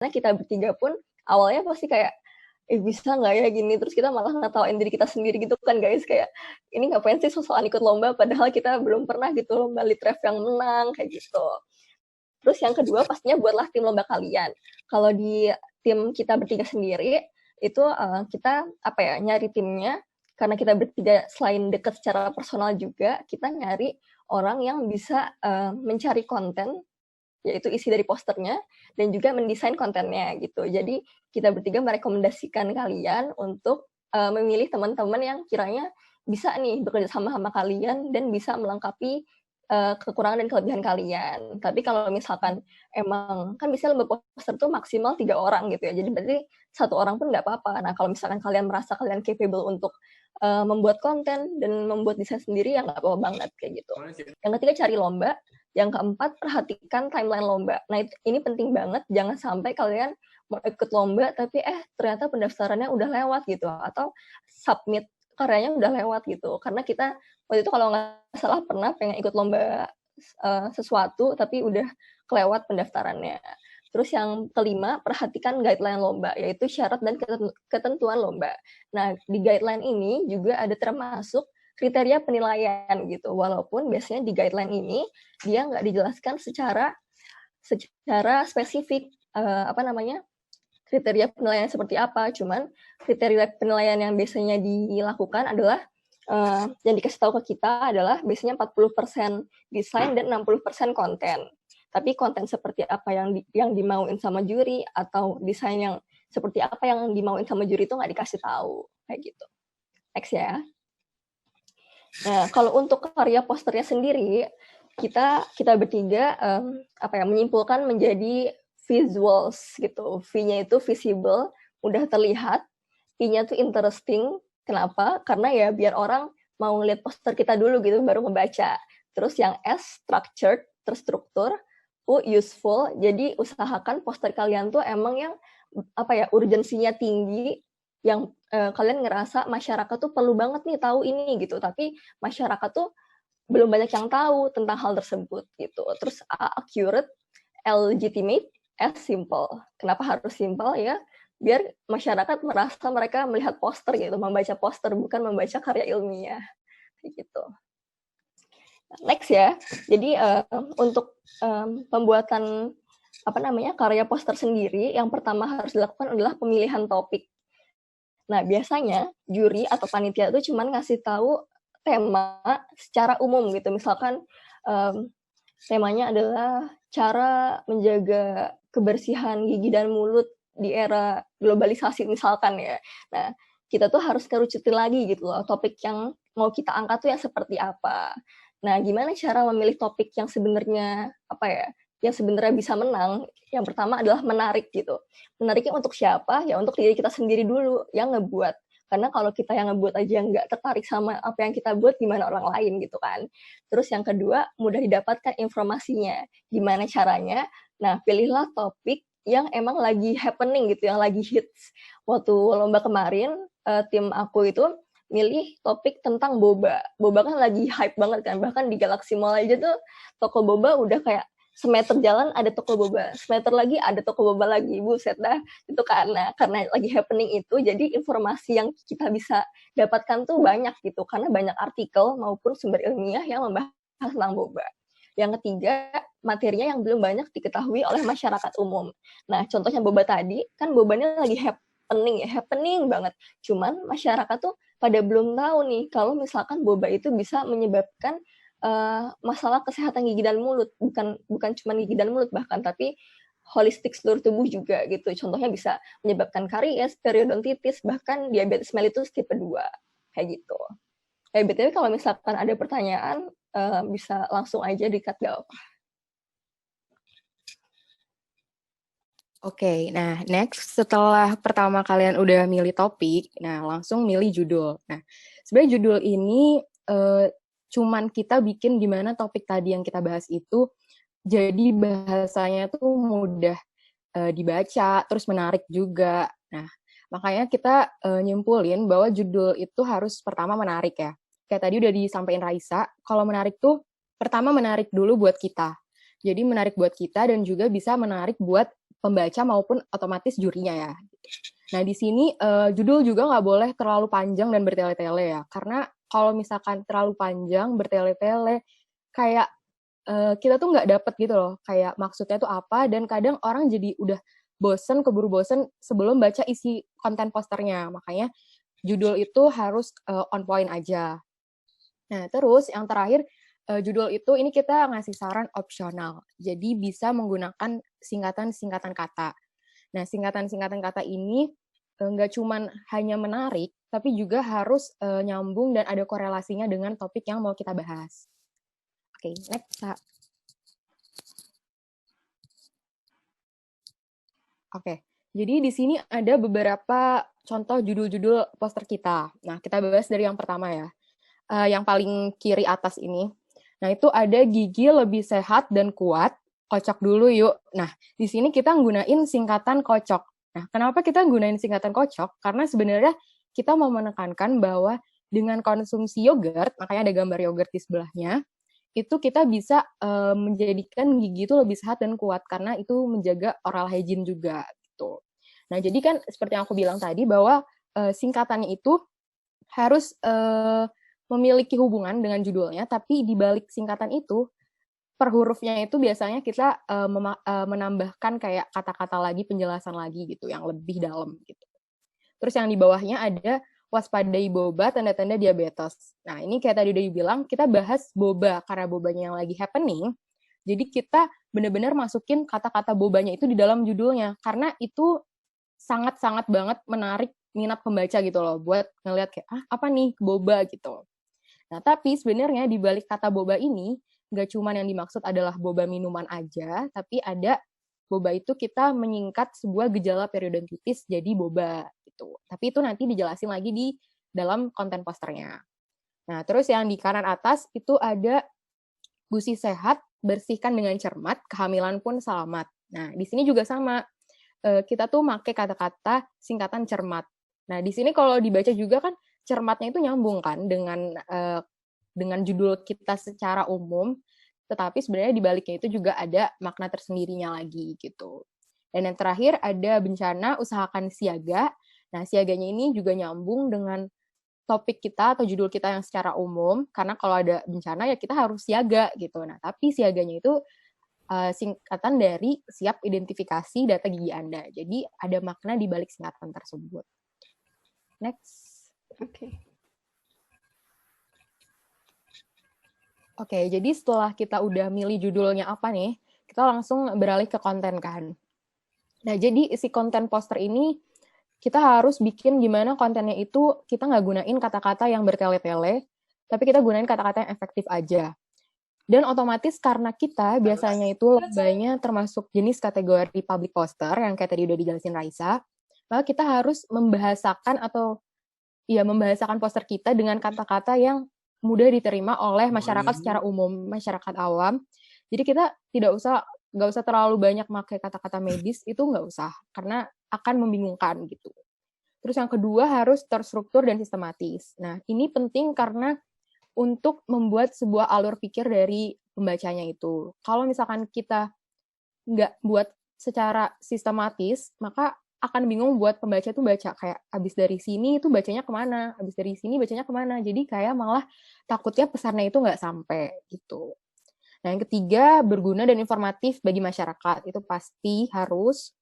kita bertiga pun awalnya pasti kayak bisa nggak ya gini, terus kita malah ngetawain diri kita sendiri gitu kan guys, kayak ini ngapain sih sosokan ikut lomba padahal kita belum pernah gitu lomba litref yang menang kayak gitu. Terus yang kedua pastinya buatlah tim lomba kalian. Kalau di tim kita bertiga sendiri itu kita nyari timnya, karena kita bertiga selain dekat secara personal juga, kita nyari orang yang bisa mencari konten, yaitu isi dari posternya, dan juga mendesain kontennya gitu. Jadi kita bertiga merekomendasikan kalian untuk memilih teman-teman yang kiranya bisa nih bekerja sama kalian dan bisa melengkapi kekurangan dan kelebihan kalian. Tapi kalau misalkan emang kan bisa lomba poster tuh maksimal 3 orang gitu ya. Jadi berarti 1 orang pun nggak apa-apa. Nah, kalau misalkan kalian merasa kalian capable untuk membuat konten dan membuat desain sendiri, ya nggak apa-apa banget kayak gitu. Yang ketiga, cari lomba. Yang keempat, perhatikan timeline lomba. Nah, ini penting banget. Jangan sampai kalian mau ikut lomba tapi ternyata pendaftarannya udah lewat gitu, atau submit karyanya udah lewat gitu. Karena kita waktu itu kalau nggak salah pernah pengen ikut lomba sesuatu tapi udah kelewat pendaftarannya. Terus yang kelima, perhatikan guideline lomba, yaitu syarat dan ketentuan lomba. Nah, di guideline ini juga ada termasuk kriteria penilaian gitu. Walaupun biasanya di guideline ini dia nggak dijelaskan secara spesifik kriteria penilaian seperti apa. Cuman kriteria penilaian yang biasanya dilakukan adalah yang dikasih tahu ke kita adalah biasanya 40% desain dan 60% konten. Tapi konten seperti apa yang dimauin sama juri, atau desain yang seperti apa yang dimauin sama juri itu nggak dikasih tahu kayak gitu. Next ya. Nah, kalau untuk karya posternya sendiri, kita bertiga menyimpulkan menjadi visuals gitu. V-nya itu visible, mudah terlihat. I-nya tuh interesting. Kenapa? Karena ya biar orang mau ngeliat poster kita dulu gitu baru ngebaca. Terus yang S, structured, terstruktur. U, useful. Jadi usahakan poster kalian tuh emang yang urgensinya tinggi, yang kalian ngerasa masyarakat tuh perlu banget nih tahu ini gitu, tapi masyarakat tuh belum banyak yang tahu tentang hal tersebut gitu. Terus A, accurate, L, legitimate, S, simple. Kenapa harus simple ya? Biar masyarakat merasa mereka melihat poster gitu, membaca poster bukan membaca karya ilmiah gitu. Next ya. Jadi untuk pembuatan karya poster sendiri, yang pertama harus dilakukan adalah pemilihan topik. Nah, biasanya juri atau panitia itu cuma ngasih tahu tema secara umum gitu. Misalkan temanya adalah cara menjaga kebersihan gigi dan mulut di era globalisasi misalkan ya. Nah, kita tuh harus kerucutin lagi gitu loh, topik yang mau kita angkat tuh yang seperti apa. Nah, gimana cara memilih topik yang sebenarnya yang sebenarnya bisa menang? Yang pertama adalah menarik gitu. Menariknya untuk siapa? Ya untuk diri kita sendiri dulu yang ngebuat. Karena kalau kita yang ngebuat aja nggak tertarik sama apa yang kita buat, gimana orang lain gitu kan. Terus yang kedua, mudah didapatkan informasinya. Gimana caranya? Nah, pilihlah topik yang emang lagi happening gitu, yang lagi hits. Waktu lomba kemarin, tim aku itu milih topik tentang boba. Boba kan lagi hype banget kan, bahkan di Galaxy Mall aja tuh toko boba udah kayak semeter jalan ada toko boba, semeter lagi ada toko boba lagi, buset dah. Itu karena lagi happening itu, jadi informasi yang kita bisa dapatkan tuh banyak gitu, karena banyak artikel maupun sumber ilmiah yang membahas tentang boba. Yang ketiga, materinya yang belum banyak diketahui oleh masyarakat umum. Nah, contohnya boba tadi, kan bobanya lagi happening banget. Cuman masyarakat tuh pada belum tahu nih kalau misalkan boba itu bisa menyebabkan masalah kesehatan gigi dan mulut, bukan cuma gigi dan mulut bahkan, tapi holistik seluruh tubuh juga gitu. Contohnya bisa menyebabkan karies, periodontitis, bahkan diabetes mellitus tipe 2 kayak gitu. BTW kalau misalkan ada pertanyaan bisa langsung aja di-cut gak apa. Oke, nah next setelah pertama kalian udah milih topik, nah langsung milih judul. Nah, sebenarnya judul ini cuman kita bikin gimana topik tadi yang kita bahas itu jadi bahasanya tuh mudah dibaca, terus menarik juga. Nah, makanya kita nyimpulin bahwa judul itu harus pertama menarik ya. Kayak tadi udah disampaikan Raisa, kalau menarik tuh pertama menarik dulu buat kita. Jadi menarik buat kita dan juga bisa menarik buat pembaca maupun otomatis jurinya ya. Nah, di sini judul juga nggak boleh terlalu panjang dan bertele-tele ya, karena kalau misalkan terlalu panjang, bertele-tele, kayak kita tuh nggak dapet gitu loh, kayak maksudnya tuh apa, dan kadang orang jadi udah bosen, keburu bosen sebelum baca isi konten posternya. Makanya judul itu harus on point aja. Nah, terus yang terakhir, judul itu ini kita ngasih saran opsional. Jadi bisa menggunakan singkatan-singkatan kata. Nah, singkatan-singkatan kata ini nggak cuman hanya menarik, tapi juga harus nyambung dan ada korelasinya dengan topik yang mau kita bahas. Oke, next, Kak. Oke, jadi di sini ada beberapa contoh judul-judul poster kita. Nah, kita bahas dari yang pertama ya. Yang paling kiri atas ini. Nah, itu ada gigi lebih sehat dan kuat. Kocok dulu yuk. Nah, di sini kita nggunain singkatan kocok. Nah, kenapa kita nggunain singkatan kocok? Karena sebenarnya kita mau menekankan bahwa dengan konsumsi yogurt, makanya ada gambar yogurt di sebelahnya, itu kita bisa menjadikan gigi itu lebih sehat dan kuat karena itu menjaga oral hygiene juga gitu. Nah, jadi kan seperti yang aku bilang tadi bahwa singkatannya itu harus memiliki hubungan dengan judulnya, tapi di balik singkatan itu per hurufnya itu biasanya kita menambahkan kayak kata-kata lagi, penjelasan lagi gitu yang lebih dalam gitu. Terus yang di bawahnya ada waspadai boba, tanda-tanda diabetes. Nah, ini kayak tadi udah dibilang, kita bahas boba, karena bobanya yang lagi happening, jadi kita benar-benar masukin kata-kata bobanya itu di dalam judulnya, karena itu sangat-sangat banget menarik minat pembaca gitu loh, buat ngeliat kayak, apa nih boba gitu. Nah, tapi sebenarnya di balik kata boba ini, nggak cuma yang dimaksud adalah boba minuman aja, tapi ada boba itu kita menyingkat sebuah gejala periodontitis jadi boba gitu. Tapi itu nanti dijelasin lagi di dalam konten posternya. Nah, terus yang di kanan atas itu ada gusi sehat, bersihkan dengan cermat, kehamilan pun selamat. Nah, di sini juga sama. Kita tuh pakai kata-kata singkatan cermat. Nah, di sini kalau dibaca juga kan cermatnya itu nyambung kan dengan judul kita secara umum, tetapi sebenarnya di baliknya itu juga ada makna tersendirinya lagi gitu. Dan yang terakhir ada bencana, usahakan siaga. Nah, siaganya ini juga nyambung dengan topik kita atau judul kita yang secara umum, karena kalau ada bencana ya kita harus siaga gitu. Nah, tapi siaganya itu singkatan dari siap identifikasi data gigi Anda. Jadi ada makna di balik singkatan tersebut. Next. Oke, jadi setelah kita udah milih judulnya apa nih, kita langsung beralih ke konten kan. Nah, jadi isi konten poster ini kita harus bikin gimana kontennya itu kita nggak gunain kata-kata yang bertele-tele, tapi kita gunain kata-kata yang efektif aja. Dan otomatis karena kita biasanya itu lebihnya termasuk jenis kategori public poster yang kayak tadi udah dijelasin Raisa, maka kita harus membahasakan poster kita dengan kata-kata yang mudah diterima oleh masyarakat secara umum, masyarakat awam. Jadi kita nggak usah terlalu banyak pakai kata-kata medis, itu nggak usah, karena akan membingungkan gitu. Terus yang kedua harus terstruktur dan sistematis. Nah, ini penting karena untuk membuat sebuah alur pikir dari pembacanya itu. Kalau misalkan kita nggak buat secara sistematis, maka akan bingung buat pembaca tuh baca kayak abis dari sini itu bacanya kemana, abis dari sini bacanya kemana. Jadi kayak malah takutnya pesannya itu nggak sampai gitu. Nah, yang ketiga, berguna dan informatif bagi masyarakat. Itu pasti harus.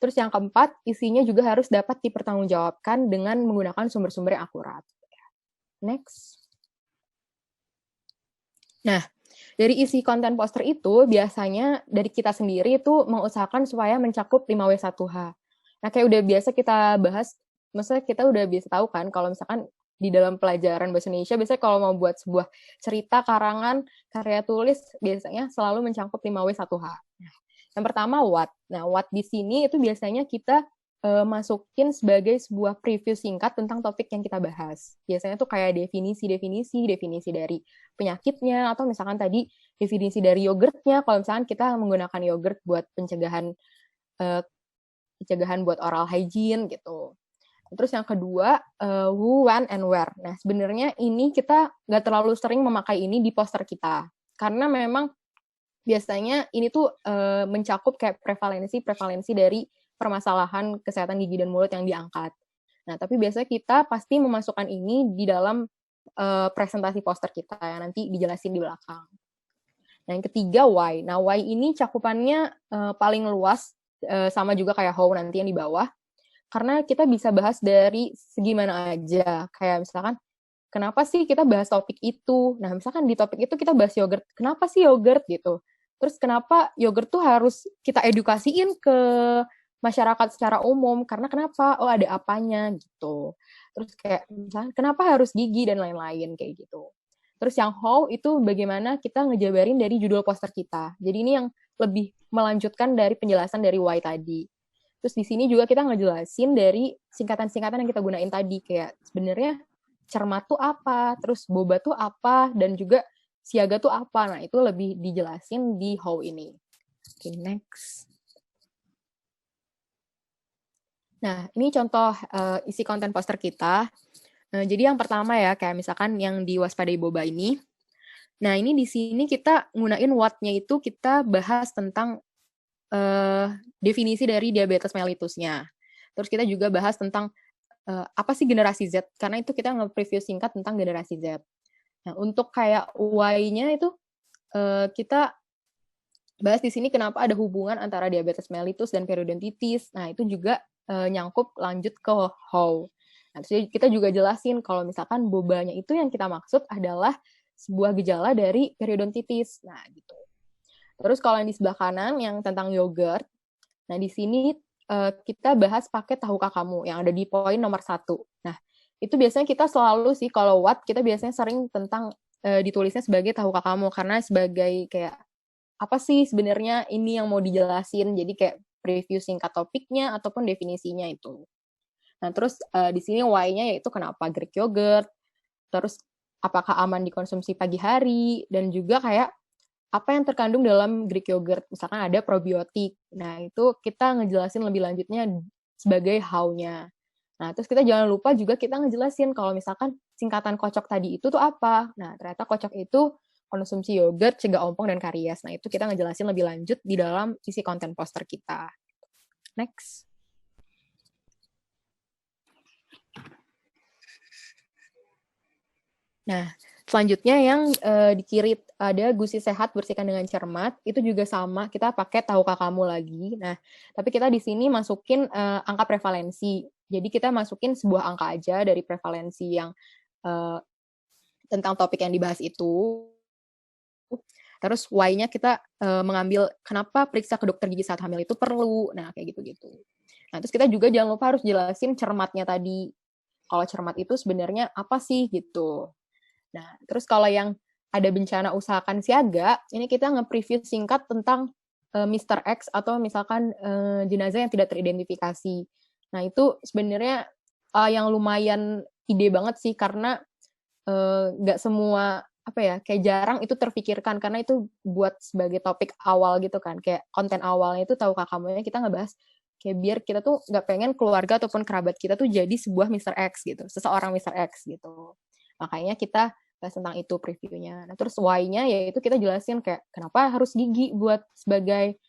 Terus yang keempat, isinya juga harus dapat dipertanggungjawabkan dengan menggunakan sumber-sumber yang akurat. Next. Nah, dari isi konten poster itu, biasanya dari kita sendiri itu mengusahakan supaya mencakup 5W1H. Nah, kayak udah biasa kita bahas, maksudnya kita udah biasa tahu kan, kalau misalkan di dalam pelajaran bahasa Indonesia, biasanya kalau mau buat sebuah cerita, karangan, karya tulis, biasanya selalu mencakup 5W1H. Nah, yang pertama, what. Nah, what di sini itu biasanya kita masukin sebagai sebuah preview singkat tentang topik yang kita bahas. Biasanya tuh kayak definisi dari penyakitnya, atau misalkan tadi definisi dari yogurtnya, kalau misalkan kita menggunakan yogurt buat pencegahan buat oral hygiene gitu. Terus yang kedua, who, when, and where. Nah, sebenarnya ini kita nggak terlalu sering memakai ini di poster kita. Karena memang biasanya ini tuh mencakup kayak prevalensi dari permasalahan kesehatan gigi dan mulut yang diangkat. Nah, tapi biasanya kita pasti memasukkan ini di dalam presentasi poster kita yang nanti dijelasin di belakang. Nah, yang ketiga why. Nah, why ini cakupannya paling luas, sama juga kayak how nanti yang di bawah. Karena kita bisa bahas dari segi mana aja. Kayak misalkan, kenapa sih kita bahas topik itu? Nah, misalkan di topik itu kita bahas yogurt. Kenapa sih yogurt gitu? Terus kenapa yogurt tuh harus kita edukasiin ke masyarakat secara umum? Karena kenapa? Oh, ada apanya gitu. Terus kayak misalkan, kenapa harus gigi dan lain-lain kayak gitu. Terus yang how itu bagaimana kita ngejabarin dari judul poster kita. Jadi ini yang lebih melanjutkan dari penjelasan dari why tadi. Terus di sini juga kita ngejelasin dari singkatan-singkatan yang kita gunain tadi. Kayak sebenarnya cermat tuh apa, terus boba tuh apa, dan juga siaga tuh apa. Nah, itu lebih dijelasin di how ini. Oke, next. Nah, ini contoh isi konten poster kita. Jadi yang pertama ya, kayak misalkan yang di waspadai boba ini. Nah, ini di sini kita gunain what-nya itu kita bahas tentang definisi dari diabetes mellitusnya. Terus kita juga bahas tentang apa sih generasi Z, karena itu kita nge-preview singkat tentang generasi Z. Nah, untuk kayak why-nya itu kita bahas di sini kenapa ada hubungan antara diabetes mellitus dan periodontitis. Nah, itu juga nyangkup lanjut ke how. Nah, terus kita juga jelasin kalau misalkan bobanya itu yang kita maksud adalah sebuah gejala dari periodontitis. Nah, gitu. Terus kalau yang di sebelah kanan yang tentang yogurt, nah di sini kita bahas pakai tahukah kamu yang ada di poin nomor 1. Nah, itu biasanya kita selalu sih kalau what kita biasanya sering tentang ditulisnya sebagai tahukah kamu karena sebagai kayak apa sih sebenarnya ini yang mau dijelasin. Jadi kayak preview singkat topiknya ataupun definisinya itu. Nah, terus di sini why-nya yaitu kenapa Greek yogurt, terus apakah aman dikonsumsi pagi hari, dan juga kayak apa yang terkandung dalam Greek yogurt. Misalkan ada probiotik. Nah, itu kita ngejelasin lebih lanjutnya sebagai how-nya. Nah, terus kita jangan lupa juga kita ngejelasin kalau misalkan singkatan kocok tadi itu tuh apa. Nah, ternyata kocok itu konsumsi yogurt, cegah ompong dan karies. Nah, itu kita ngejelasin lebih lanjut di dalam isi konten poster kita. Next. Nah, selanjutnya yang di kiri ada gusi sehat bersihkan dengan cermat, itu juga sama, kita pakai tahukah kamu lagi. Nah, tapi kita di sini masukin angka prevalensi. Jadi kita masukin sebuah angka aja dari prevalensi yang tentang topik yang dibahas itu. Terus why-nya kita mengambil kenapa periksa ke dokter gigi saat hamil itu perlu. Nah, kayak gitu-gitu. Nah, terus kita juga jangan lupa harus jelasin cermatnya tadi. Kalau cermat itu sebenarnya apa sih gitu. Nah, terus kalau yang ada bencana usahakan siaga, ini kita nge-preview singkat tentang Mr. X atau misalkan jenazah yang tidak teridentifikasi. Nah, itu sebenarnya yang lumayan ide banget sih, karena nggak semua, apa ya, kayak jarang itu terpikirkan, karena itu buat sebagai topik awal gitu kan, kayak konten awalnya itu tahukah kamunya kita ngebahas, kayak biar kita tuh nggak pengen keluarga ataupun kerabat kita tuh jadi sebuah Mr. X gitu, seseorang Mr. X gitu. Makanya kita bahas tentang itu previewnya. Nah, terus why-nya yaitu kita jelasin kayak kenapa harus gigi buat sebagai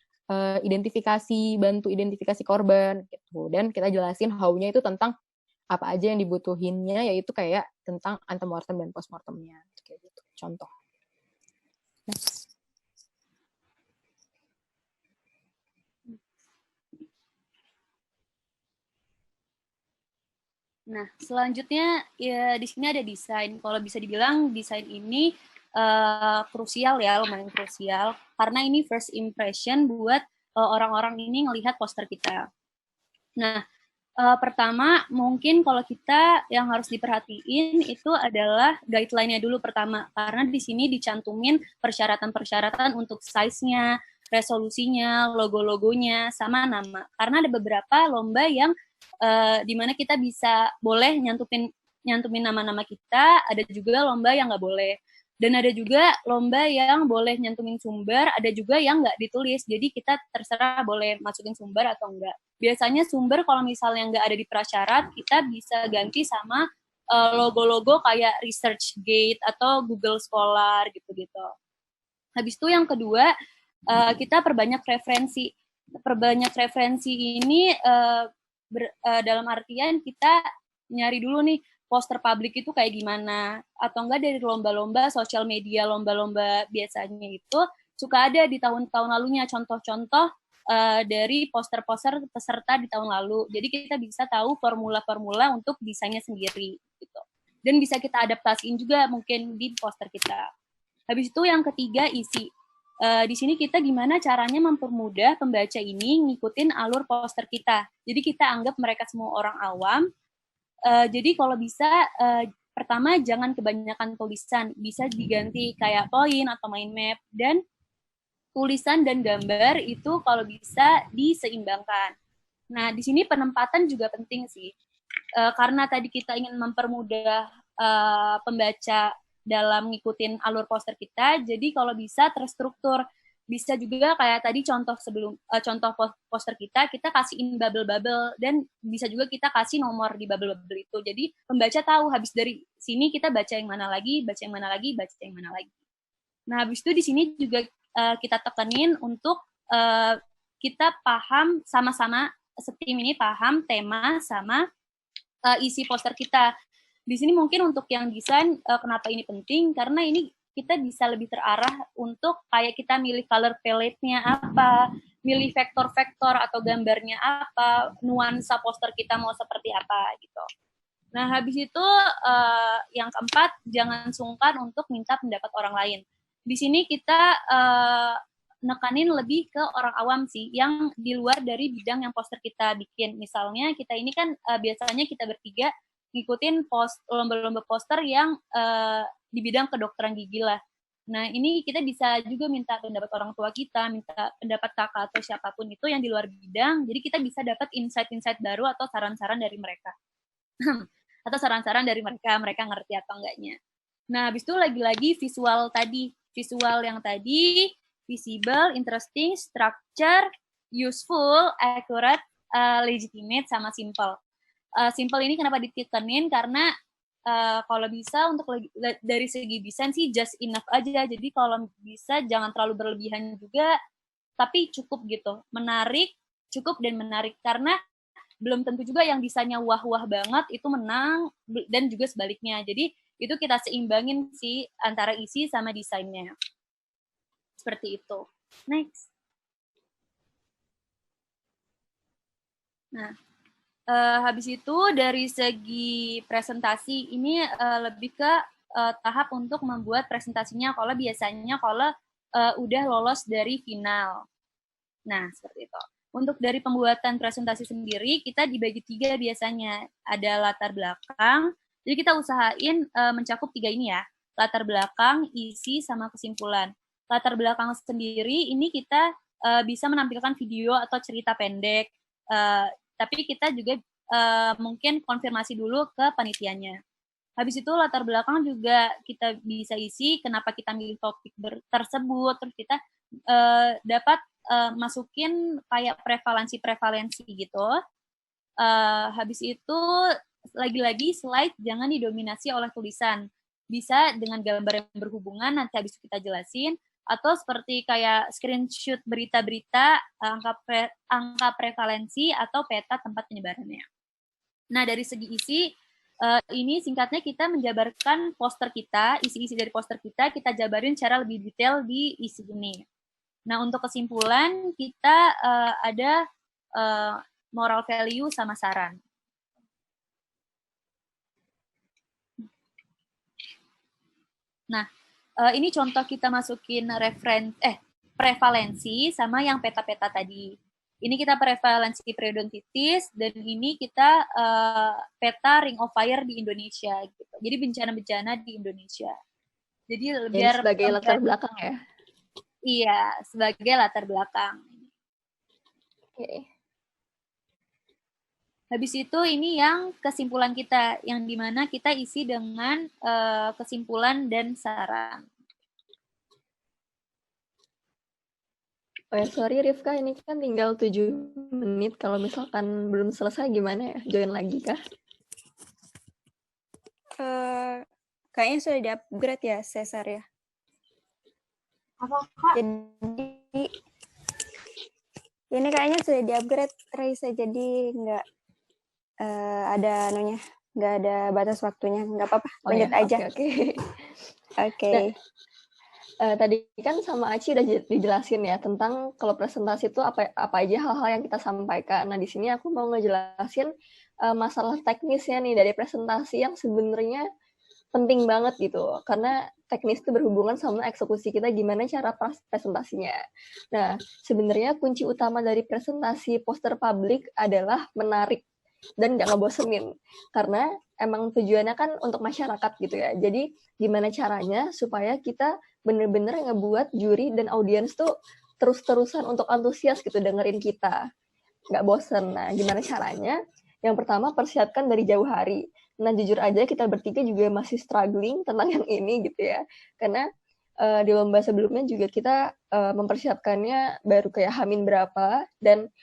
identifikasi, bantu identifikasi korban gitu. Dan kita jelasin how-nya itu tentang apa aja yang dibutuhinnya, yaitu kayak tentang antemortem dan postmortemnya. Kayak gitu. Contoh. Next. Nah, selanjutnya ya di sini ada desain. Kalau bisa dibilang desain ini krusial ya, lumayan krusial karena ini first impression buat orang-orang ini ngelihat poster kita. Nah, pertama mungkin kalau kita yang harus diperhatiin itu adalah guideline-nya dulu pertama, karena di sini dicantumin persyaratan-persyaratan untuk size-nya, resolusinya, logo-logonya, sama nama. Karena ada beberapa lomba yang di mana kita bisa boleh nyantumin nama-nama kita, ada juga lomba yang nggak boleh. Dan ada juga lomba yang boleh nyantumin sumber, ada juga yang nggak ditulis. Jadi kita terserah boleh masukin sumber atau enggak. Biasanya sumber kalau misalnya nggak ada di prasyarat, kita bisa ganti sama logo-logo kayak ResearchGate atau Google Scholar gitu-gitu. Habis itu yang kedua, kita perbanyak referensi. Perbanyak referensi ini dalam artian kita nyari dulu nih poster publik itu kayak gimana, atau enggak dari lomba-lomba sosial media, lomba-lomba biasanya itu suka ada di tahun-tahun lalunya contoh-contoh dari poster-poster peserta di tahun lalu. Jadi kita bisa tahu formula-formula untuk desainnya sendiri gitu. Dan bisa kita adaptasiin juga mungkin di poster kita. Habis itu yang ketiga isi. Di sini kita gimana caranya mempermudah pembaca ini ngikutin alur poster kita. Jadi kita anggap mereka semua orang awam. Jadi kalau bisa pertama jangan kebanyakan tulisan, bisa diganti kayak poin atau mind map, dan tulisan dan gambar itu kalau bisa diseimbangkan. Nah, di sini penempatan juga penting sih. Karena tadi kita ingin mempermudah pembaca dalam ngikutin alur poster kita, jadi kalau bisa terstruktur. Bisa juga kayak tadi contoh poster kita kasihin bubble-bubble, dan bisa juga kita kasih nomor di bubble-bubble itu. Jadi pembaca tahu habis dari sini kita baca yang mana lagi, baca yang mana lagi, baca yang mana lagi. Nah, habis itu di sini juga kita tekenin untuk kita paham sama-sama, setim ini paham tema sama isi poster kita. Di sini mungkin untuk yang desain, kenapa ini penting, karena ini kita bisa lebih terarah untuk kayak kita milih color palette-nya apa, milih vektor-vektor atau gambarnya apa, nuansa poster kita mau seperti apa gitu. Nah, habis itu yang keempat, jangan sungkan untuk minta pendapat orang lain. Di sini kita nekanin lebih ke orang awam sih, yang di luar dari bidang yang poster kita bikin. Misalnya kita ini kan biasanya kita bertiga ngikutin lomba-lomba poster yang di bidang kedokteran gigi lah. Nah, ini kita bisa juga minta pendapat orang tua kita, minta pendapat kakak atau siapapun itu yang di luar bidang, jadi kita bisa dapat insight-insight baru atau saran-saran dari mereka. Atau saran-saran dari mereka ngerti atau enggaknya. Nah, habis itu lagi-lagi visual yang tadi, visible, interesting, structure, useful, accurate, legitimate, sama simple. Simple ini kenapa ditekanin, karena kalau bisa untuk dari segi desain sih just enough aja. Jadi kalau bisa jangan terlalu berlebihan juga, tapi cukup gitu. Menarik, cukup dan menarik. Karena belum tentu juga yang desainnya wah-wah banget itu menang, dan juga sebaliknya. Jadi itu kita seimbangin sih antara isi sama desainnya. Seperti itu. Next. Nah, habis itu dari segi presentasi ini lebih ke tahap untuk membuat presentasinya kalau biasanya kalau udah lolos dari final. Nah, seperti itu. Untuk dari pembuatan presentasi sendiri, kita dibagi 3 biasanya. Ada latar belakang, jadi kita usahain mencakup 3 ini ya. Latar belakang, isi, sama kesimpulan. Latar belakang sendiri, ini kita bisa menampilkan video atau cerita pendek, tapi kita juga mungkin konfirmasi dulu ke panitianya. Habis itu latar belakang juga kita bisa isi kenapa kita milih topik tersebut, terus kita dapat masukin kayak prevalensi gitu. Habis itu lagi-lagi slide jangan didominasi oleh tulisan. Bisa dengan gambar yang berhubungan, nanti habis itu kita jelasin, atau seperti kayak screenshot berita-berita, angka prevalensi, atau peta tempat penyebarannya. Nah, dari segi isi, ini singkatnya kita menjabarkan poster kita, isi-isi dari poster kita jabarin secara lebih detail di isi ini. Nah, untuk kesimpulan, kita ada moral value sama saran. Nah, ini contoh kita masukin prevalensi sama yang peta-peta tadi. Ini kita prevalensi periodontitis, dan ini kita peta Ring of Fire di Indonesia. Gitu. Jadi bencana-bencana di Indonesia. Jadi biar sebagai latar belakang ya? Iya, sebagai latar belakang. Oke. Habis itu ini yang kesimpulan kita, yang dimana kita isi dengan kesimpulan dan saran. Oh ya, sorry Rifka, ini kan tinggal 7 menit. Kalau misalkan belum selesai gimana ya? Join lagi kah? Kayaknya sudah di-upgrade ya, Cesar ya? Jadi ini kayaknya sudah di-upgrade, Raisa, jadi nggak ada anunya, nggak ada batas waktunya. Nggak apa-apa, lanjut aja. Oke. Tadi kan sama Aci udah dijelasin ya tentang kalau presentasi itu apa aja hal-hal yang kita sampaikan. Nah, di sini aku mau ngejelasin masalah teknisnya nih dari presentasi yang sebenarnya penting banget gitu. Karena teknis itu berhubungan sama eksekusi kita gimana cara presentasinya. Nah, sebenarnya kunci utama dari presentasi poster publik adalah menarik dan nggak ngebosenin. Karena emang tujuannya kan untuk masyarakat gitu ya. Jadi gimana caranya supaya kita bener-bener ngebuat juri dan audiens tuh terus-terusan untuk antusias gitu dengerin kita. Nggak bosen. Nah, gimana caranya? Yang pertama, persiapkan dari jauh hari. Nah, jujur aja kita bertiga juga masih struggling tentang yang ini gitu ya. Karena di lomba sebelumnya juga kita mempersiapkannya baru kayak hamin berapa, dan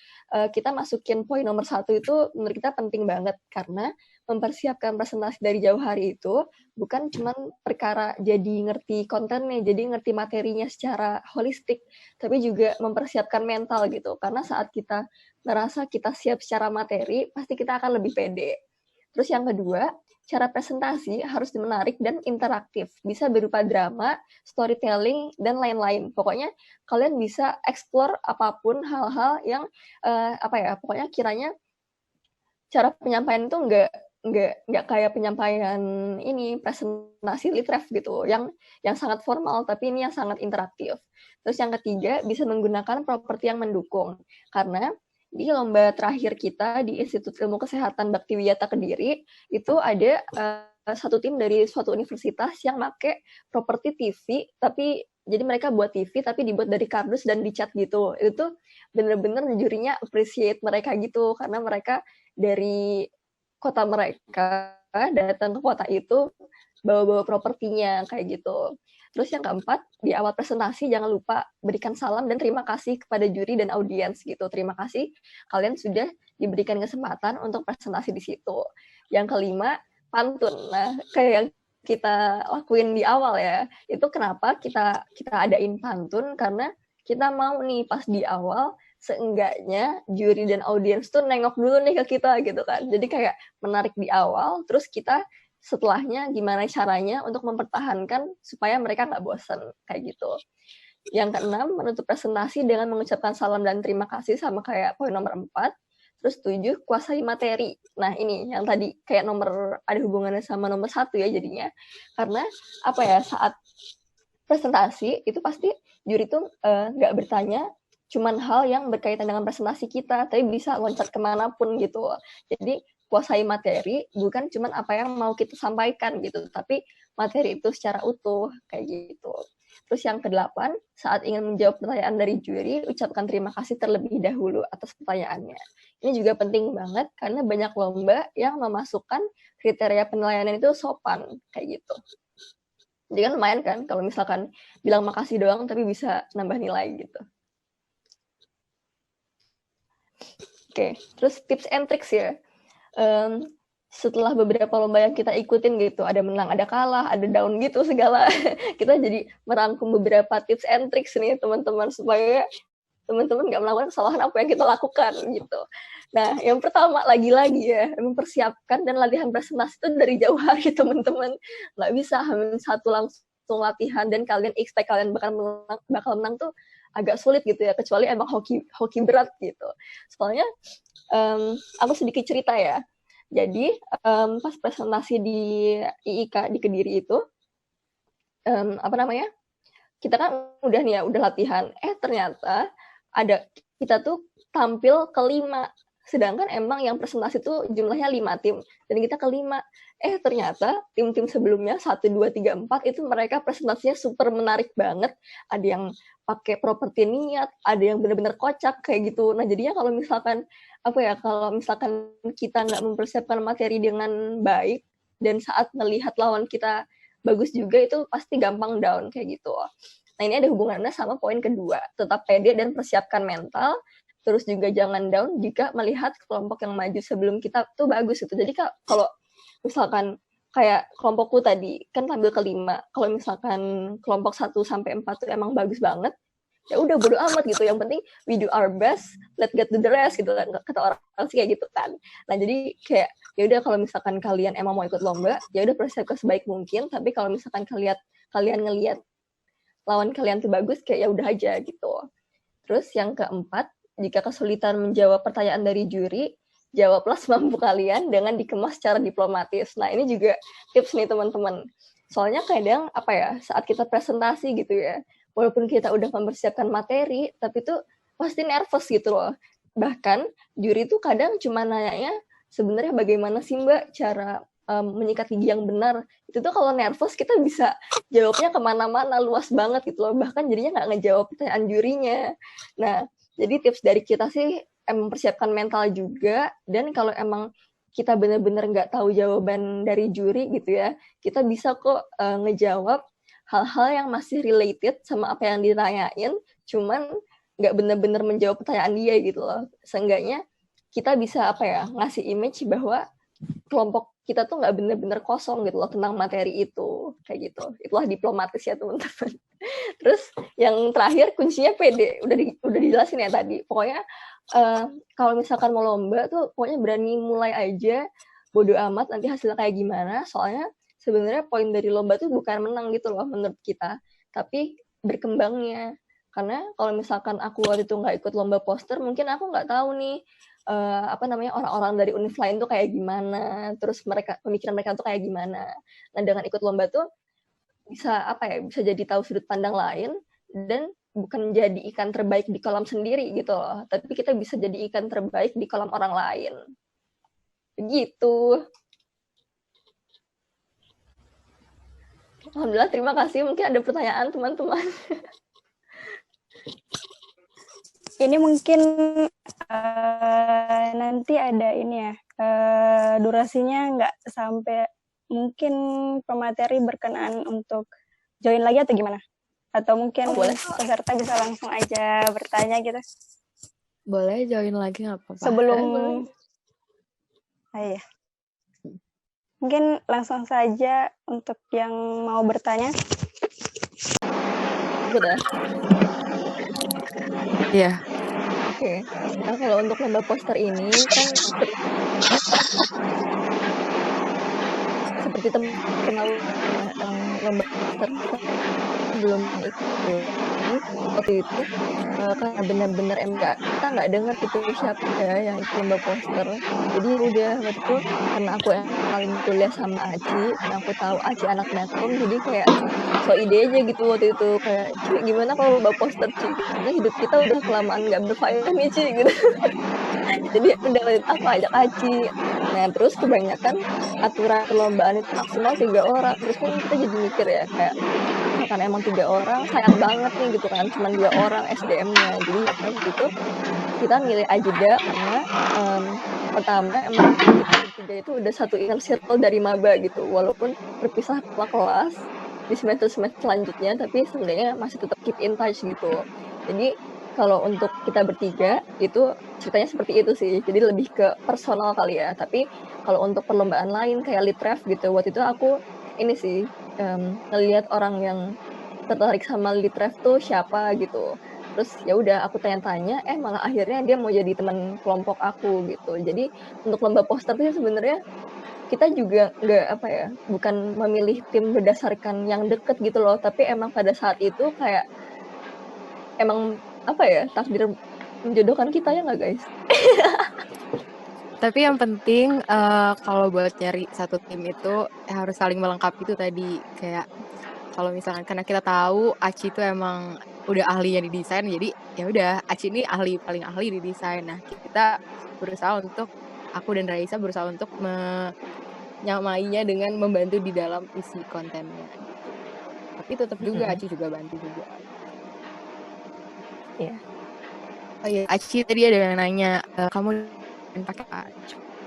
kita masukin poin nomor 1 itu menurut kita penting banget, karena mempersiapkan presentasi dari jauh hari itu bukan cuma perkara jadi ngerti kontennya, jadi ngerti materinya secara holistik, tapi juga mempersiapkan mental gitu. Karena saat kita ngerasa kita siap secara materi, pasti kita akan lebih pede. Terus yang kedua, cara presentasi harus menarik dan interaktif. Bisa berupa drama, storytelling, dan lain-lain. Pokoknya kalian bisa explore apapun hal-hal yang pokoknya kiranya cara penyampaian itu nggak kayak penyampaian ini presentasi litref gitu yang sangat formal, tapi ini yang sangat interaktif. Terus yang ketiga, bisa menggunakan properti yang mendukung, karena di lomba terakhir kita di Institut Ilmu Kesehatan Baktiwiyata Kediri itu ada satu tim dari suatu universitas yang make properti TV, tapi jadi mereka buat TV tapi dibuat dari kardus dan dicat gitu. Itu tuh bener-bener jurinya appreciate mereka gitu, karena mereka dari kota mereka datang ke kota itu bawa-bawa propertinya kayak gitu. Terus yang keempat, di awal presentasi jangan lupa berikan salam dan terima kasih kepada juri dan audiens gitu. Terima kasih kalian sudah diberikan kesempatan untuk presentasi di situ. Yang kelima, pantun. Nah, kayak yang kita lakuin di awal ya, itu kenapa kita adain pantun, karena kita mau nih pas di awal seenggaknya juri dan audiens tuh nengok dulu nih ke kita gitu kan. Jadi kayak menarik di awal, terus kita setelahnya gimana caranya untuk mempertahankan supaya mereka nggak bosan kayak gitu. Yang keenam, menutup presentasi dengan mengucapkan salam dan terima kasih sama kayak poin nomor 4. Terus 7, kuasai materi. Nah ini yang tadi kayak ada hubungannya sama nomor 1 ya jadinya. Karena saat presentasi itu pasti juri tuh nggak bertanya cuman hal yang berkaitan dengan presentasi kita, tapi bisa loncat kemanapun gitu. Jadi kuasai materi bukan cuma apa yang mau kita sampaikan gitu, tapi materi itu secara utuh kayak gitu. Terus yang ke-8, saat ingin menjawab pertanyaan dari juri, ucapkan terima kasih terlebih dahulu atas pertanyaannya. Ini juga penting banget karena banyak lomba yang memasukkan kriteria penilaian itu sopan kayak gitu. Jadi kan lumayan kan kalau misalkan bilang makasih doang tapi bisa nambah nilai gitu. Oke, terus tips and tricks ya. Setelah beberapa lomba yang kita ikutin gitu, ada menang, ada kalah, ada down gitu segala, kita jadi merangkum beberapa tips and tricks nih teman-teman supaya teman-teman nggak melakukan kesalahan apa yang kita lakukan gitu. Nah, yang pertama lagi-lagi ya, mempersiapkan dan latihan presentasi itu dari jauh hari teman-teman. Nggak bisa hamin satu langsung latihan dan kalian expect kalian bakal menang tuh agak sulit gitu ya, kecuali emang hoki berat gitu. Soalnya aku sedikit cerita ya. Jadi pas presentasi di IIK di Kediri itu, kita kan udah nih ya, udah latihan. Ternyata kita tuh tampil kelima. Sedangkan emang yang presentasi tuh jumlahnya 5 tim. Dan kita kelima. Ternyata tim-tim sebelumnya 1, 2, 3, 4 itu mereka presentasinya super menarik banget. Ada yang pakai properti niat, ada yang benar-benar kocak kayak gitu. Nah jadinya kalau misalkan kita nggak mempersiapkan materi dengan baik dan saat melihat lawan kita bagus juga, itu pasti gampang down kayak gitu. Nah ini ada hubungannya sama poin kedua, tetap pede dan persiapkan mental. Terus juga jangan down jika melihat kelompok yang maju sebelum kita tuh bagus gitu. Jadi kalau misalkan kayak kelompokku tadi kan tampil ke-5. Kalau misalkan kelompok 1 sampai 4 tuh emang bagus banget, ya udah bodo amat gitu. Yang penting we do our best, let get to the rest gitu kan, kata orang sih kayak gitu kan. Nah jadi kayak ya udah kalau misalkan kalian emang mau ikut lomba, ya udah persiapkan sebaik mungkin. Tapi kalau misalkan kalian ngelihat lawan kalian tuh bagus, kayak ya udah aja gitu. Terus yang keempat, jika kesulitan menjawab pertanyaan dari juri, jawablah semampu kalian dengan dikemas secara diplomatis. Nah, ini juga tips nih teman-teman. Soalnya kadang saat kita presentasi gitu ya, walaupun kita udah mempersiapkan materi, tapi tuh pasti nervous gitu loh. Bahkan juri tuh kadang cuma nanyanya, sebenarnya bagaimana sih Mbak cara menyikat gigi yang benar. Itu tuh kalau nervous kita bisa jawabnya kemana-mana, luas banget gitu loh. Bahkan jadinya nggak ngejawab pertanyaan jurinya. Nah, jadi tips dari kita sih mempersiapkan mental juga, dan kalau emang kita benar-benar nggak tahu jawaban dari juri gitu ya, kita bisa kok ngejawab hal-hal yang masih related sama apa yang ditanyain, cuman nggak benar-benar menjawab pertanyaan dia gitu loh. Seenggaknya kita bisa ngasih image bahwa kelompok kita tuh nggak benar-benar kosong gitu loh tentang materi itu, kayak gitu. Itulah diplomatis ya teman-teman. Terus yang terakhir kuncinya pede, udah dijelasin ya tadi. Pokoknya kalau misalkan mau lomba tuh pokoknya berani mulai aja, bodo amat nanti hasilnya kayak gimana. Soalnya sebenarnya poin dari lomba tuh bukan menang gitu loh menurut kita, tapi berkembangnya. Karena kalau misalkan aku waktu itu nggak ikut lomba poster, mungkin aku nggak tahu nih orang-orang dari univ lain tuh kayak gimana, terus pemikiran mereka tuh kayak gimana. Nah dengan ikut lomba tuh bisa bisa jadi tahu sudut pandang lain, dan bukan jadi ikan terbaik di kolam sendiri gitu loh, tapi kita bisa jadi ikan terbaik di kolam orang lain. Begitu. Alhamdulillah, terima kasih. Mungkin ada pertanyaan teman-teman. Ini mungkin nanti ada ini ya, durasinya nggak sampai, mungkin pemateri berkenan untuk join lagi atau gimana? Atau mungkin peserta bisa langsung aja bertanya gitu? Boleh join lagi nggak apa-apa. Sebelum, iya. Mungkin langsung saja untuk yang mau bertanya. Udah. Iya. Oke. Nah, kalau untuk lomba poster ini kan seperti kenal lomba poster belum ikut. Waktu itu karena benar-benar kita nggak dengar gitu siapa ya yang ikut lomba poster. Jadi udah waktu itu karena aku yang paling kuliah sama Aci, dan aku tahu Aci anak Medcom, jadi kayak so ide aja gitu waktu itu, kayak Ci gimana kalau lomba poster Ci, karena hidup kita udah kelamaan nggak berfaedah nih Ci gitu. Jadi udah aku ajak Aci. Nah terus kebanyakan aturan perlombaan itu maksimal 3 orang, terus kan kita jadi mikir ya kayak misalkan emang 3 orang sayang banget nih gitu kan, cuma 2 orang SDM-nya. Jadi waktu itu kita milih Ajeda karena pertama emang kita bertiga itu udah satu inner circle dari maba gitu, walaupun berpisah kelas di semester selanjutnya, tapi sebenarnya masih tetap keep in touch gitu. Jadi kalau untuk kita bertiga itu ceritanya seperti itu sih, jadi lebih ke personal kali ya. Tapi kalau untuk perlombaan lain kayak litref gitu, waktu itu aku ini sih ngelihat orang yang tertarik sama litref tuh siapa gitu. Terus ya udah aku tanya-tanya, malah akhirnya dia mau jadi teman kelompok aku gitu. Jadi untuk lomba poster tuh sebenarnya kita juga bukan memilih tim berdasarkan yang deket gitu loh, tapi emang pada saat itu kayak emang takdir menjodohkan kita ya nggak guys? Tapi yang penting kalau buat nyari satu tim itu harus saling melengkapi itu tadi, kayak kalau misalkan karena kita tahu Aci itu emang udah ahlinya di desain, jadi ya udah Aci ini paling ahli di desain. Nah kita berusaha untuk, aku dan Raisa berusaha untuk menyamainya dengan membantu di dalam isi kontennya gitu. Tapi tetap juga Aci juga bantu juga. Iya. Oh iya, Aci tadi ada yang nanya, kamu pakai apa?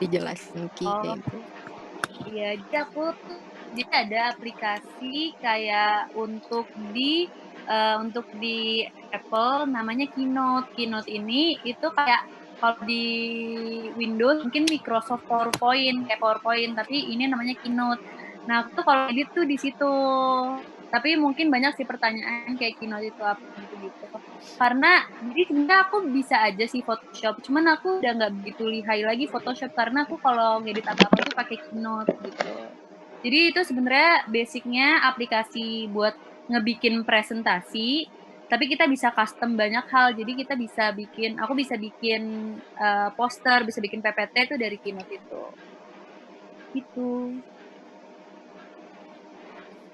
Dijelasin kayak gitu. Iya, jadi ada aplikasi kayak untuk di Apple namanya Keynote. Keynote ini itu kayak kalau di Windows mungkin Microsoft PowerPoint kayak PowerPoint, tapi ini namanya Keynote. Nah, aku tuh kalau edit tuh di situ. Tapi mungkin banyak sih pertanyaan kayak keynote itu apa gitu. Karena jadi sebenarnya aku bisa aja sih Photoshop, cuman aku udah nggak begitu lihai lagi Photoshop karena aku kalau ngedit apa-apa tuh pakai Keynote gitu. Jadi itu sebenarnya basicnya aplikasi buat ngebikin presentasi, tapi kita bisa custom banyak hal. Jadi kita bisa bikin, aku bisa bikin poster, bisa bikin PPT itu dari Keynote itu. Gitu.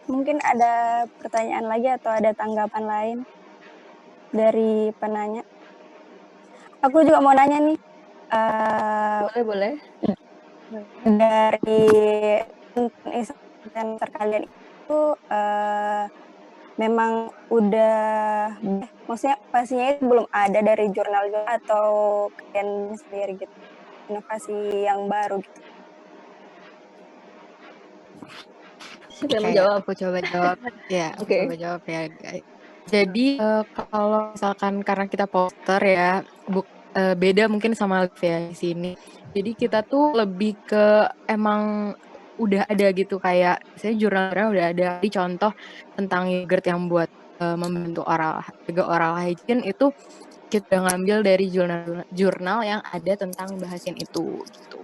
Mungkin ada pertanyaan lagi atau ada tanggapan lain dari penanya. Aku juga mau nanya nih. Boleh. Dari center kalian itu memang udah, maksudnya pastinya itu belum ada dari jurnal atau kalian sendiri gitu, inovasi yang baru gitu. Siapa yang menjawab? Aku coba jawab. Ya, aku Oke. coba jawab ya, guys. Jadi kalau misalkan karena kita poster ya, beda mungkin sama live ya di sini. Jadi kita tuh lebih ke emang udah ada gitu kayak saya jurnalnya udah ada di contoh tentang yogurt yang buat membantu oral hygiene itu kita ngambil dari jurnal yang ada tentang bahasan itu gitu.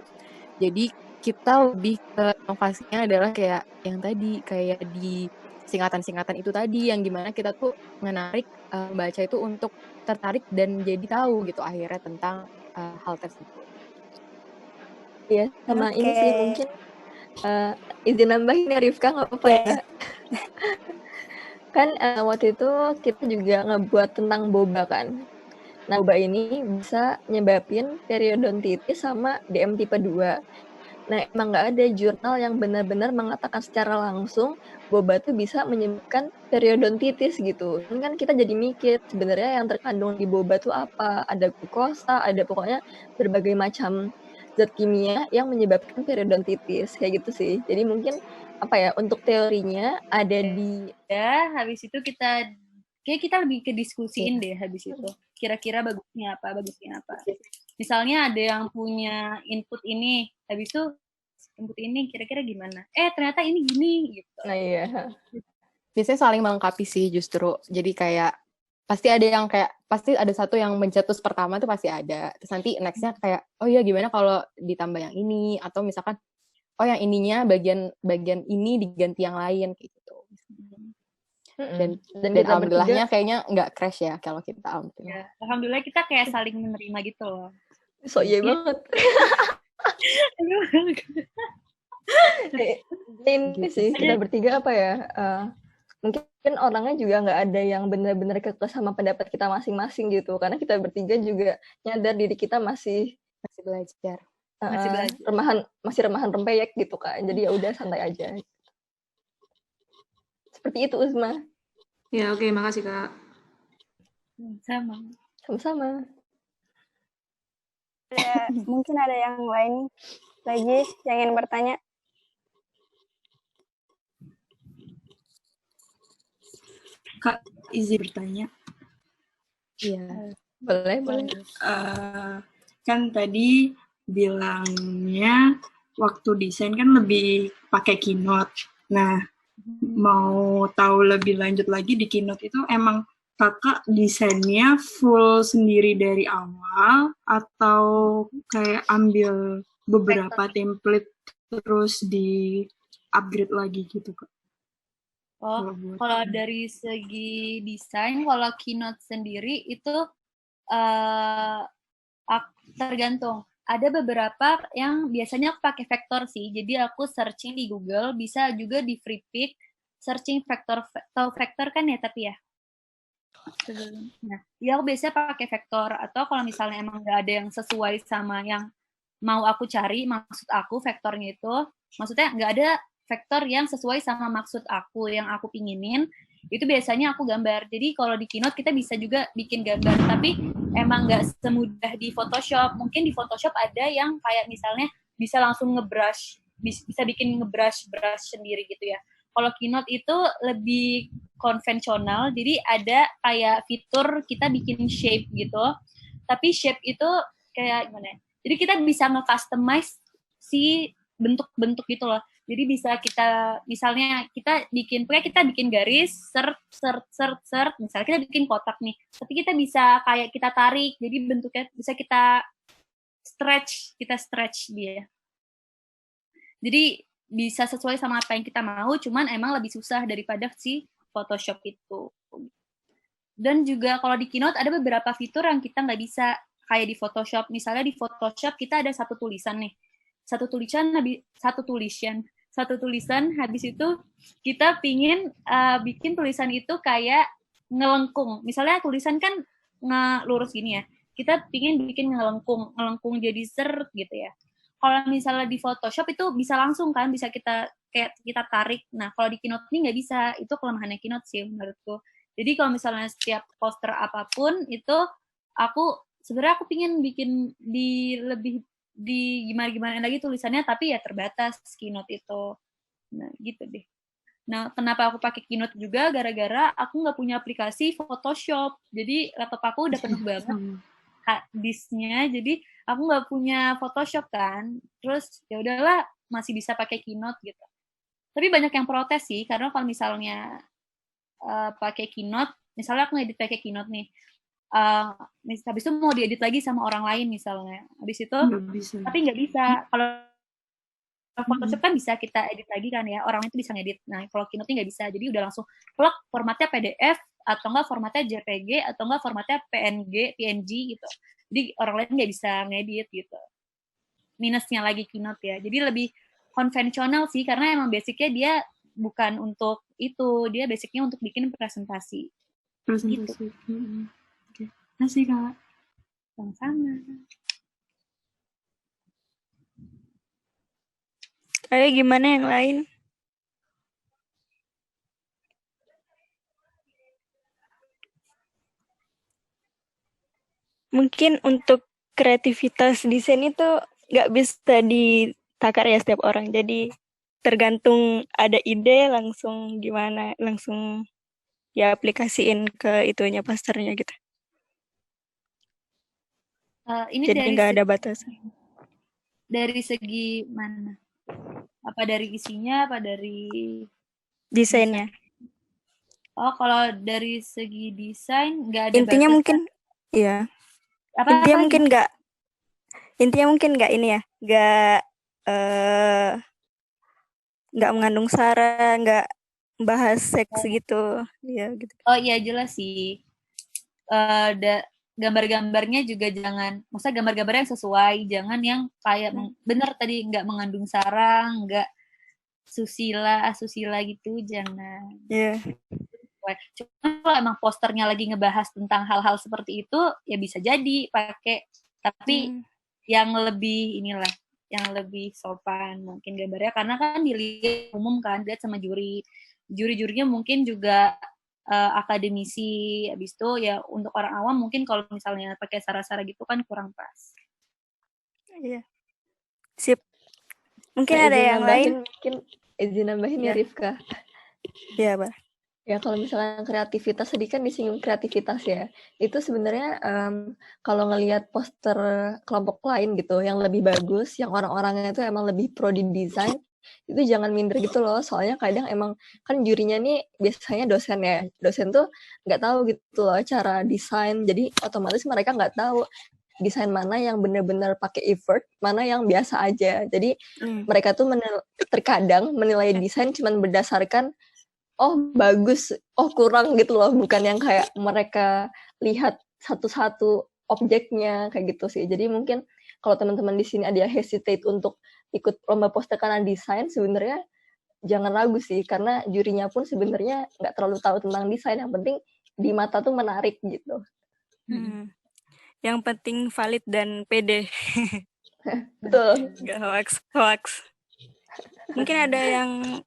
Jadi kita lebih ke inovasinya adalah kayak yang tadi, kayak di singkatan-singkatan itu tadi, yang gimana kita tuh menarik baca itu untuk tertarik dan jadi tahu gitu akhirnya tentang hal tersebut. Iya, sama ini sih mungkin izin nambahin ya Rifka, nggak apa-apa ya? Kan waktu itu kita juga ngebuat tentang boba kan. Nah, boba ini bisa nyebabin periodontitis sama DM tipe 2. Nah, emang nggak ada jurnal yang benar-benar mengatakan secara langsung boba tuh bisa menyebabkan periodontitis gitu. Kan kita jadi mikir sebenarnya yang terkandung di boba tuh apa? Ada glukosa, ada pokoknya berbagai macam zat kimia yang menyebabkan periodontitis kayak gitu sih. Jadi mungkin apa ya, untuk teorinya ada di habis itu kita lebih ke diskusiin deh habis itu. Kira-kira bagusnya apa. Misalnya ada yang punya input ini, habis itu input ini kira-kira gimana? Ternyata ini gini gitu. Nah, iya. Biasanya saling melengkapi sih justru. Jadi kayak pasti ada satu yang mencetus pertama tuh pasti ada. Terus nanti nextnya kayak oh iya gimana kalau ditambah yang ini, atau misalkan oh yang ininya bagian ini diganti yang lain kayak gitu. Dan alhamdulillahnya kayaknya nggak crash ya kalau kita alhamdulillah. Ya, alhamdulillah kita kayak saling menerima gitu loh. So iya banget. Ini sih kita bertiga apa ya? Mungkin orangnya juga nggak ada yang benar-benar kekeh sama pendapat kita masing-masing gitu, karena kita bertiga juga nyadar diri kita masih belajar, masih remahan rempeyek gitu kan. Jadi ya udah santai aja. Seperti itu Uzma. Ya oke, makasih Kak. Sama-sama. Mungkin ada yang lain lagi yang ingin bertanya. Kak, izin bertanya. Iya. Boleh. Kan tadi bilangnya waktu desain kan lebih pakai Keynote. Nah, mau tahu lebih lanjut lagi di Keynote itu emang kakak desainnya full sendiri dari awal atau kayak ambil beberapa template terus di upgrade lagi gitu Kak? Oh, kalau dari segi desain, kalau Keynote sendiri itu tergantung. Ada beberapa yang biasanya aku pakai vektor sih. Jadi aku searching di Google, bisa juga di FreePic, searching vektor, tahu vektor kan ya tapi ya? Nah, ya aku biasanya pakai vektor. Atau kalau misalnya emang nggak ada yang sesuai sama yang mau aku cari, maksud aku vektornya itu, maksudnya nggak ada vektor yang sesuai sama maksud aku, yang aku pinginin, itu biasanya aku gambar. Jadi kalau di Keynote kita bisa juga bikin gambar, tapi emang nggak semudah di Photoshop. Mungkin di Photoshop ada yang kayak misalnya bisa langsung ngebrush, bisa bikin ngebrush sendiri gitu ya. Kalau Keynote itu lebih konvensional, jadi ada kayak fitur kita bikin shape gitu, tapi shape itu kayak gimana ya? Jadi kita bisa nge-customize si bentuk-bentuk gitu loh. Jadi bisa kita, misalnya kita bikin garis, search, misalnya kita bikin kotak nih, tapi kita bisa kayak kita tarik, jadi bentuknya bisa kita stretch dia. Jadi bisa sesuai sama apa yang kita mau, cuman emang lebih susah daripada si Photoshop itu. Dan juga kalau di Keynote ada beberapa fitur yang kita nggak bisa kayak di Photoshop. Misalnya di Photoshop kita ada satu tulisan nih. Satu tulisan habis itu kita pingin bikin tulisan itu kayak ngelengkung. Misalnya tulisan kan ngelurus gini ya. Kita pingin bikin ngelengkung jadi seret gitu ya. Kalau misalnya di Photoshop itu bisa langsung kan, bisa kita tarik. Nah, kalau di Keynote ini nggak bisa. Itu kelemahannya Keynote sih menurutku. Jadi kalau misalnya setiap poster apapun itu aku pingin bikin lebih gimana lagi tulisannya, tapi ya terbatas Keynote itu. Nah, gitu deh. Nah, kenapa aku pakai Keynote juga? Gara-gara aku nggak punya aplikasi Photoshop. Jadi laptop aku udah penuh banget hard disknya. Jadi aku nggak punya Photoshop kan. Terus ya udahlah, masih bisa pakai Keynote gitu. Tapi banyak yang protes sih, karena kalau misalnya pakai Keynote, misalnya aku ngedit pakai Keynote nih, habis itu mau diedit lagi sama orang lain misalnya, habis itu tapi nggak bisa. Kalau Photoshop kan bisa kita edit lagi kan ya, orang itu bisa ngedit. Nah, kalau Keynote nggak bisa, jadi udah langsung plug formatnya PDF atau nggak formatnya JPG atau nggak formatnya PNG gitu. Jadi orang lain nggak bisa ngedit gitu. Minusnya lagi Keynote ya. Jadi lebih konvensional sih, karena emang basicnya dia bukan untuk itu, dia basicnya untuk bikin presentasi. Gitu. Oke. Makasih Kak. Sama-sama. Kayak gimana yang lain? Mungkin untuk kreativitas desain itu nggak bisa ditakar ya setiap orang. Jadi tergantung ada ide langsung gimana, langsung ya aplikasiin ke itunya posternya gitu. Ini jadi nggak ada batasan. Dari segi mana? Apa dari isinya, apa dari desainnya? Oh, kalau dari segi desain nggak ada Intinya batasan. Mungkin, iya. Intinya mungkin nggak ini ya, nggak mengandung sara, nggak bahas seks gitu, ya gitu. Oh iya jelas sih. Gambar-gambarnya juga jangan, maksudnya gambar-gambar yang sesuai, jangan yang kayak bener tadi nggak mengandung sara, nggak susila gitu, jangan. Iya. Cuma kalau emang posternya lagi ngebahas tentang hal-hal seperti itu, ya bisa jadi pakai, tapi yang lebih yang lebih sopan mungkin gambarnya, karena kan dilihat umum kan, dilihat sama juri-jurinya mungkin juga akademisi. Habis itu ya untuk orang awam mungkin kalau misalnya pakai sara-sara gitu kan kurang pas. Iya. Sip. Mungkin ada yang lain? Mungkin izin nambahin ya Rifka. Iya, Pak. Ya, kalau misalnya kreativitas, tadi kan disinggung kreativitas ya. Itu sebenarnya kalau ngelihat poster kelompok lain gitu, yang lebih bagus, yang orang-orangnya itu emang lebih pro di desain, itu jangan minder gitu loh. Soalnya kadang emang kan jurinya nih biasanya dosen ya. Dosen tuh nggak tahu gitu loh cara desain. Jadi otomatis mereka nggak tahu desain mana yang benar-benar pakai effort, mana yang biasa aja. Jadi mereka tuh terkadang menilai desain cuma berdasarkan oh bagus, oh kurang gitu loh, bukan yang kayak mereka lihat satu-satu objeknya kayak gitu sih. Jadi mungkin kalau teman-teman di sini ada yang hesitate untuk ikut lomba poster karena desain, sebenarnya jangan ragu sih, karena jurinya pun sebenarnya nggak terlalu tahu tentang desain. Yang penting di mata tuh menarik gitu. Yang penting valid dan pede. Betul. Nggak hoax. Mungkin ada yang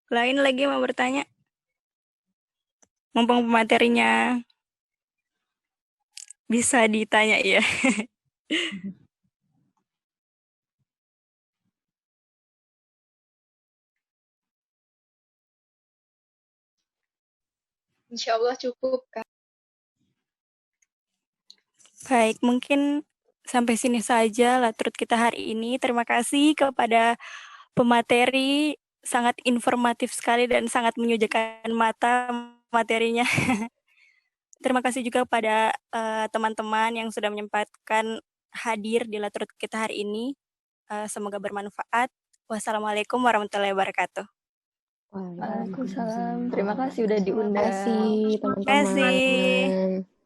lain lagi mau bertanya? Mumpung materinya bisa ditanya ya. Insya Allah cukup, Kak. Baik, mungkin sampai sini saja Latrut kita hari ini. Terima kasih kepada pemateri, sangat informatif sekali dan sangat menyejukkan mata materinya. Terima kasih juga kepada teman-teman yang sudah menyempatkan hadir di Latur kita hari ini. Semoga bermanfaat. Wassalamualaikum warahmatullahi wabarakatuh. Waalaikumsalam. Terima kasih udah Terima diundang. kasih Terima kasih. teman-teman.